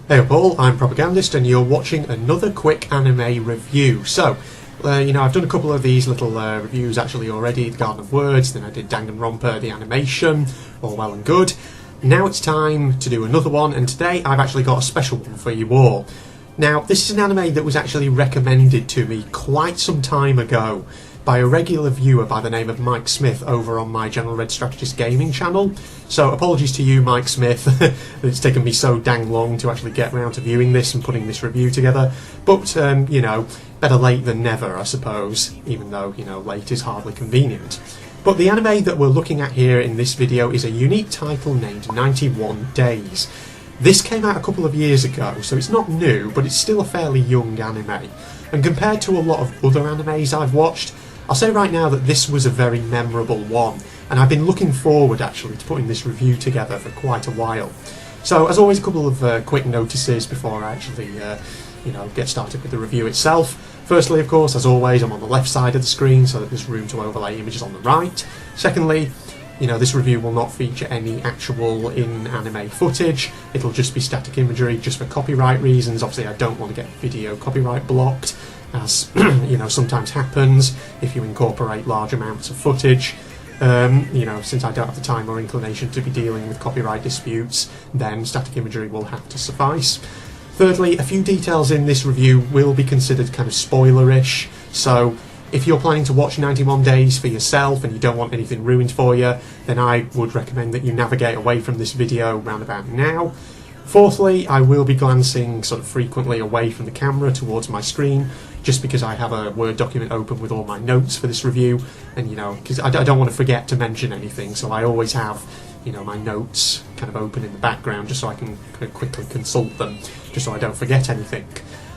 Hey Paul, I'm Propagandist and you're watching another quick anime review. So, I've done a couple of these little reviews actually already, The Garden of Words, then I did Danganronpa, the animation, all well and good. Now it's time to do another one, and today I've actually got a special one for you all. Now, this is an anime that was actually recommended to me quite some time ago by a regular viewer by the name of Mike Smith over on my General Red Strategist Gaming channel. So apologies to you, Mike Smith, it's taken me so dang long to actually get around to viewing this and putting this review together. But, better late than never, I suppose, even though, late is hardly convenient. But the anime that we're looking at here in this video is a unique title named 91 Days. This came out a couple of years ago, so it's not new, but it's still a fairly young anime. And compared to a lot of other animes I've watched, I'll say right now that this was a very memorable one, and I've been looking forward actually to putting this review together for quite a while. So as always, a couple of quick notices before I actually get started with the review itself. Firstly, of course, as always, I'm on the left side of the screen so that there's room to overlay images on the right. Secondly, this review will not feature any actual in-anime footage. It'll just be static imagery just for copyright reasons. Obviously I don't want to get video copyright blocked, as sometimes happens if you incorporate large amounts of footage. Since I don't have the time or inclination to be dealing with copyright disputes, then static imagery will have to suffice. Thirdly, a few details in this review will be considered kind of spoilerish, so if you're planning to watch 91 Days for yourself and you don't want anything ruined for you, then I would recommend that you navigate away from this video round about now. Fourthly, I will be glancing sort of frequently away from the camera towards my screen, just because I have a Word document open with all my notes for this review, and because I don't want to forget to mention anything, so I always have my notes kind of open in the background just so I can kind of quickly consult them, just so I don't forget anything.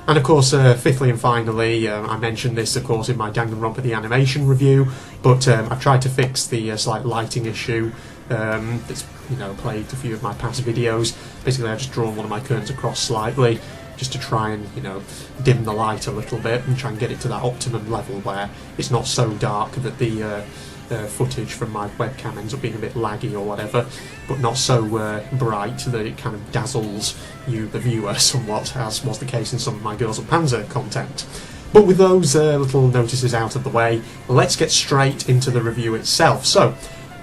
And of course, fifthly and finally, I mentioned this of course in my Danganronpa the animation review, but I've tried to fix the slight lighting issue that's plagued a few of my past videos. Basically I've just drawn one of my curtains across slightly just to try and dim the light a little bit and try and get it to that optimum level where it's not so dark that the footage from my webcam ends up being a bit laggy or whatever, but not so bright that it kind of dazzles you, the viewer, somewhat, as was the case in some of my Girls of Panzer content. But with those little notices out of the way, let's get straight into the review itself. So,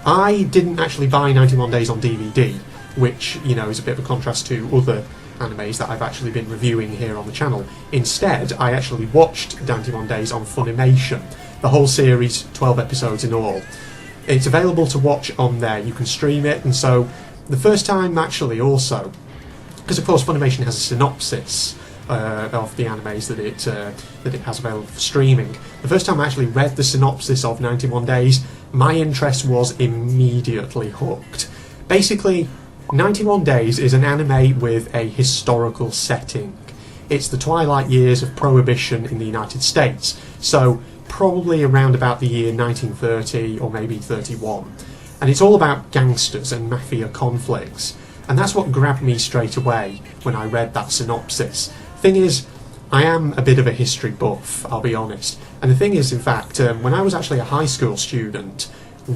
I didn't actually buy 91 Days on DVD, which, is a bit of a contrast to other animes that I've actually been reviewing here on the channel. Instead, I actually watched 91 Days on Funimation, the whole series, 12 episodes in all. It's available to watch on there, you can stream it, and so the first time actually also, because of course Funimation has a synopsis of the animes that it has available for streaming. The first time I actually read the synopsis of 91 Days, my interest was immediately hooked. Basically, 91 Days is an anime with a historical setting. It's the twilight years of Prohibition in the United States, so probably around about the year 1930 or maybe 31. And it's all about gangsters and mafia conflicts. And that's what grabbed me straight away when I read that synopsis. Thing is, I am a bit of a history buff, I'll be honest. And the thing is, in fact, when I was actually a high school student,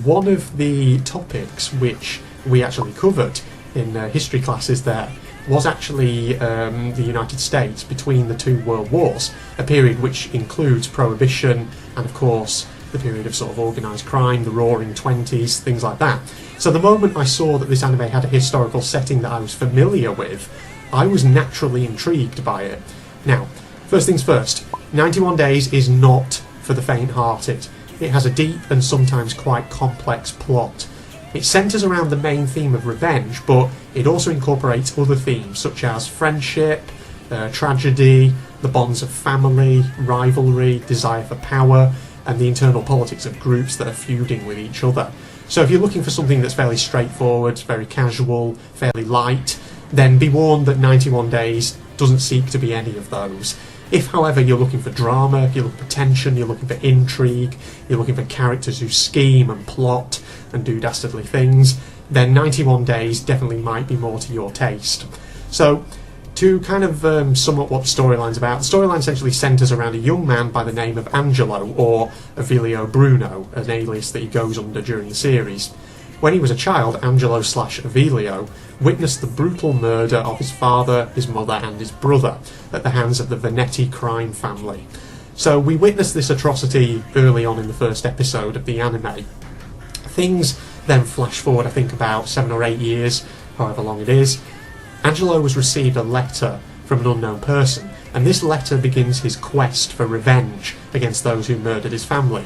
one of the topics which we actually covered in history classes there was actually the United States between the two world wars, a period which includes Prohibition and of course the period of sort of organised crime, the Roaring Twenties, things like that. So the moment I saw that this anime had a historical setting that I was familiar with, I was naturally intrigued by it. Now, first things first, 91 Days is not for the faint-hearted. It has a deep and sometimes quite complex plot. It centres around the main theme of revenge, but it also incorporates other themes such as friendship, tragedy, the bonds of family, rivalry, desire for power, and the internal politics of groups that are feuding with each other. So if you're looking for something that's fairly straightforward, very casual, fairly light, then be warned that 91 Days doesn't seek to be any of those. If, however, you're looking for drama, you're looking for tension, you're looking for intrigue, you're looking for characters who scheme and plot and do dastardly things, then 91 Days definitely might be more to your taste. So, to kind of sum up what the storyline's about, the storyline essentially centres around a young man by the name of Angelo, or Avilio Bruno, an alias that he goes under during the series. When he was a child, Angelo/Avelio witnessed the brutal murder of his father, his mother and his brother at the hands of the Venetti crime family. So we witnessed this atrocity early on in the first episode of the anime. Things then flash forward, I think, about 7 or 8 years, however long it is. Angelo has received a letter from an unknown person, and this letter begins his quest for revenge against those who murdered his family.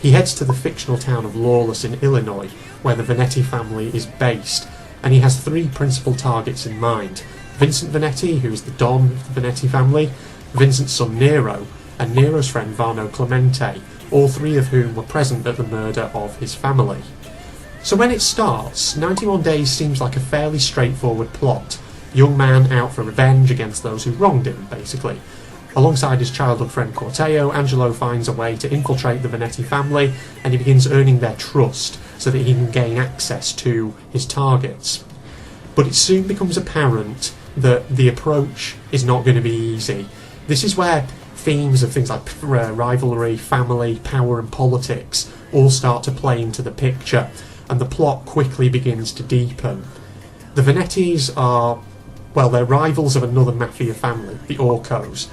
He heads to the fictional town of Lawless in Illinois, where the Venetti family is based, and he has 3 principal targets in mind. Vincent Venetti, who is the Don of the Venetti family, Vincent's son Nero, and Nero's friend Varno Clemente, all 3 of whom were present at the murder of his family. So when it starts, 91 Days seems like a fairly straightforward plot. Young man out for revenge against those who wronged him, basically. Alongside his childhood friend Corteo, Angelo finds a way to infiltrate the Venetti family, and he begins earning their trust so that he can gain access to his targets. But it soon becomes apparent that the approach is not going to be easy. This is where themes of things like rivalry, family, power and politics all start to play into the picture, and the plot quickly begins to deepen. The Venettis are, well, they're rivals of another mafia family, the Orcos.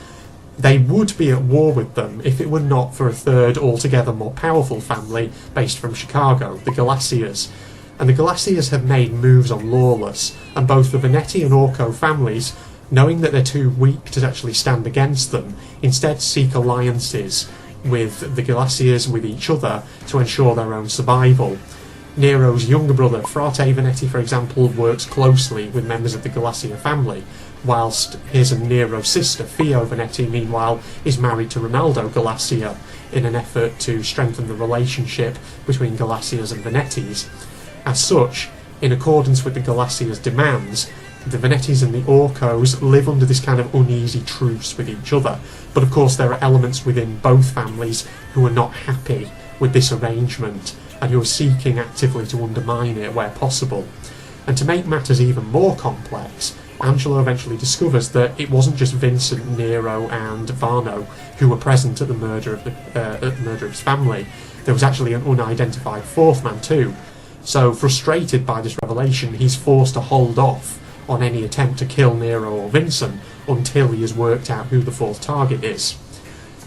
They would be at war with them if it were not for a third, altogether more powerful family based from Chicago, the Galacias. And the Galacias have made moves on Lawless, and both the Venetti and Orco families, knowing that they're too weak to actually stand against them, instead seek alliances with the Galacias, with each other, to ensure their own survival. Nero's younger brother, Frate Venetti, for example, works closely with members of the Galacia family, whilst his and Nero's sister, Fio Venetti, meanwhile, is married to Ronaldo Galacia in an effort to strengthen the relationship between Galacias and Venettis. As such, in accordance with the Galacias' demands, the Venettis and the Orcos live under this kind of uneasy truce with each other, but of course there are elements within both families who are not happy with this arrangement and who are seeking actively to undermine it where possible. And to make matters even more complex, Angelo eventually discovers that it wasn't just Vincent, Nero and Varno who were present at the murder of his family. There was actually an unidentified 4th man too. So, frustrated by this revelation, he's forced to hold off on any attempt to kill Nero or Vincent until he has worked out who the 4th target is.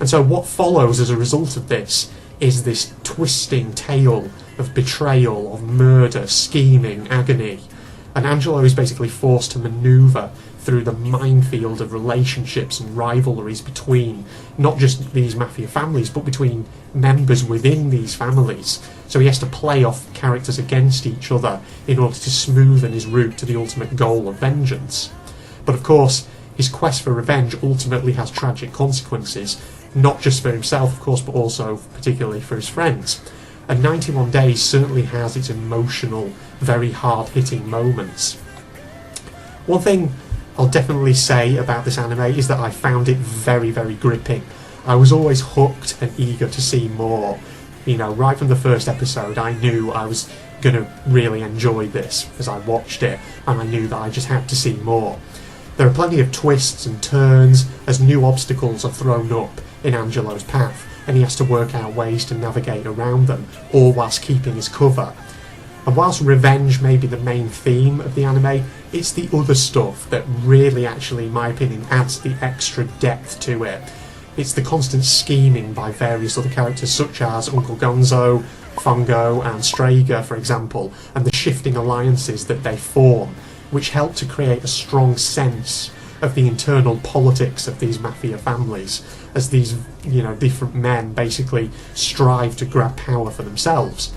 And so what follows as a result of this is this twisting tale of betrayal, of murder, scheming, agony. And Angelo is basically forced to manoeuvre through the minefield of relationships and rivalries between not just these mafia families, but between members within these families. So he has to play off characters against each other in order to smoothen his route to the ultimate goal of vengeance. But of course, his quest for revenge ultimately has tragic consequences, not just for himself, of course, but also particularly for his friends. And 91 Days certainly has its emotional, very hard-hitting moments. One thing I'll definitely say about this anime is that I found it very, very gripping. I was always hooked and eager to see more. You know, right from the first episode, I knew I was going to really enjoy this as I watched it, and I knew that I just had to see more. There are plenty of twists and turns as new obstacles are thrown up in Angelo's path, and he has to work out ways to navigate around them, all whilst keeping his cover. And whilst revenge may be the main theme of the anime, it's the other stuff that really actually, in my opinion, adds the extra depth to it. It's the constant scheming by various other characters such as Uncle Gonzo, Fongo and Strager, for example, and the shifting alliances that they form, which help to create a strong sense of the internal politics of these mafia families, as these, different men basically strive to grab power for themselves.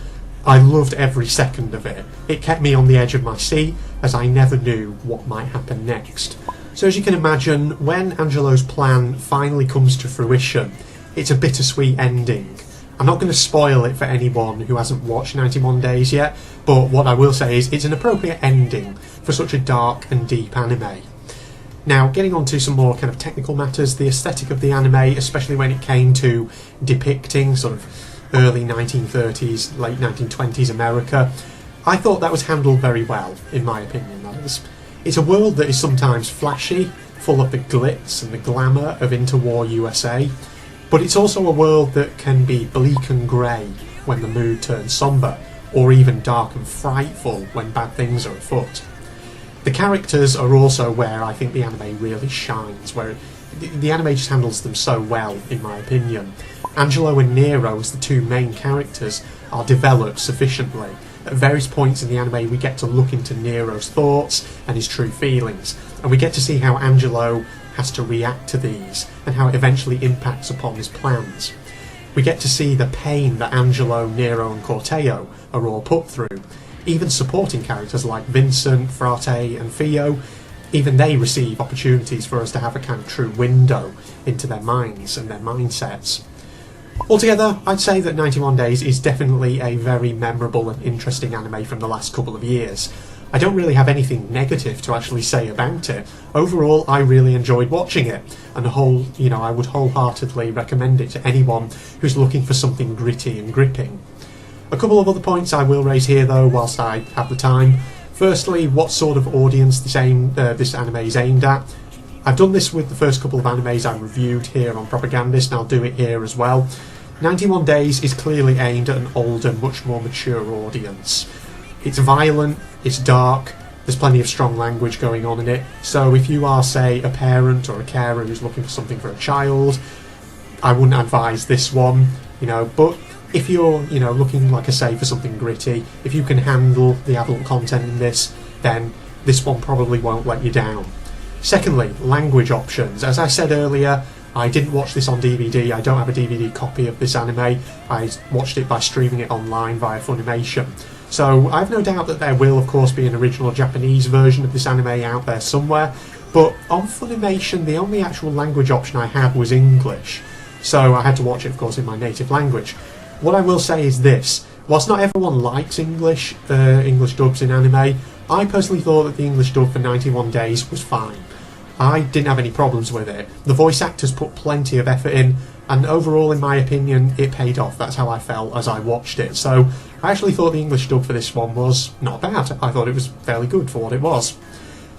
I loved every second of it. It kept me on the edge of my seat, as I never knew what might happen next. So as you can imagine, when Angelo's plan finally comes to fruition, it's a bittersweet ending. I'm not going to spoil it for anyone who hasn't watched 91 Days yet, but what I will say is it's an appropriate ending for such a dark and deep anime. Now, getting on to some more kind of technical matters, the aesthetic of the anime, especially when it came to depicting sort of early 1930s, late 1920s America, I thought that was handled very well, in my opinion, that is. It's a world that is sometimes flashy, full of the glitz and the glamour of interwar USA, but it's also a world that can be bleak and grey when the mood turns sombre, or even dark and frightful when bad things are afoot. The characters are also where I think the anime really shines, where the anime just handles them so well, in my opinion. Angelo and Nero, as the two main characters, are developed sufficiently. At various points in the anime we get to look into Nero's thoughts and his true feelings, and we get to see how Angelo has to react to these, and how it eventually impacts upon his plans. We get to see the pain that Angelo, Nero and Corteo are all put through. Even supporting characters like Vincent, Frate and Fio, even they receive opportunities for us to have a kind of true window into their minds and their mindsets. Altogether, I'd say that 91 Days is definitely a very memorable and interesting anime from the last couple of years. I don't really have anything negative to actually say about it. Overall, I really enjoyed watching it, and I would wholeheartedly recommend it to anyone who's looking for something gritty and gripping. A couple of other points I will raise here though, whilst I have the time. Firstly, what sort of audience this anime is aimed at. I've done this with the first couple of animes I reviewed here on Propagandist, and I'll do it here as well. 91 Days is clearly aimed at an older, much more mature audience. It's violent, it's dark, there's plenty of strong language going on in it, so if you are, say, a parent or a carer who's looking for something for a child, I wouldn't advise this one, but if you're, looking, like I say, for something gritty, if you can handle the adult content in this, then this one probably won't let you down. Secondly, language options. As I said earlier, I didn't watch this on DVD, I don't have a DVD copy of this anime, I watched it by streaming it online via Funimation. So I've no doubt that there will of course be an original Japanese version of this anime out there somewhere, but on Funimation the only actual language option I had was English, so I had to watch it of course in my native language. What I will say is this: whilst not everyone likes English dubs in anime, I personally thought that the English dub for 91 Days was fine. I didn't have any problems with it. The voice actors put plenty of effort in, and overall, in my opinion, it paid off. That's how I felt as I watched it. So I actually thought the English dub for this one was not bad. I thought it was fairly good for what it was.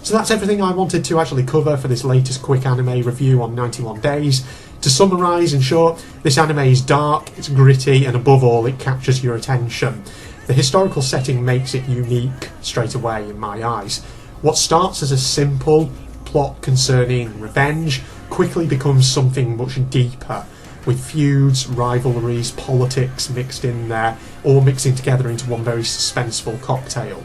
So that's everything I wanted to actually cover for this latest quick anime review on 91 Days. To summarise, in short, this anime is dark, it's gritty, and above all, it captures your attention. The historical setting makes it unique straight away in my eyes. What starts as a simple plot concerning revenge quickly becomes something much deeper, with feuds, rivalries, politics mixed in there, all mixing together into one very suspenseful cocktail.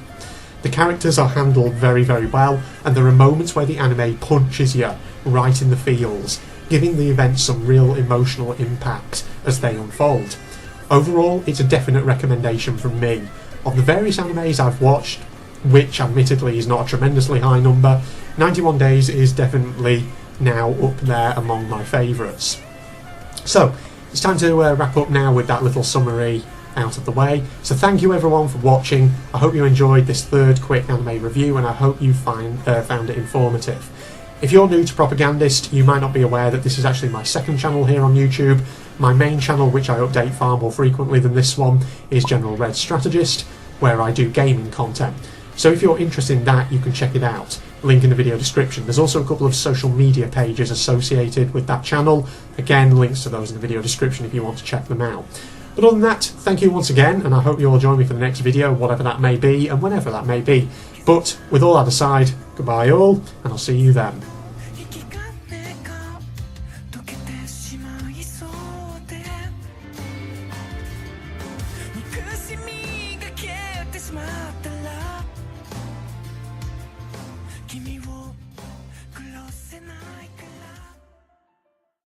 The characters are handled very, very well, and there are moments where the anime punches you right in the feels, giving the events some real emotional impact as they unfold. Overall, it's a definite recommendation from me. Of the various animes I've watched, which admittedly is not a tremendously high number, 91 Days is definitely now up there among my favourites. So, it's time to wrap up now with that little summary out of the way. So thank you everyone for watching. I hope you enjoyed this third quick anime review, and I hope you found it informative. If you're new to Propagandist, you might not be aware that this is actually my second channel here on YouTube. My main channel, which I update far more frequently than this one, is General Red Strategist, where I do gaming content. So if you're interested in that, you can check it out. Link in the video description. There's also a couple of social media pages associated with that channel. Again, links to those in the video description if you want to check them out. But other than that, thank you once again, and I hope you all join me for the next video, whatever that may be, and whenever that may be. But with all that aside, goodbye all, and I'll see you then.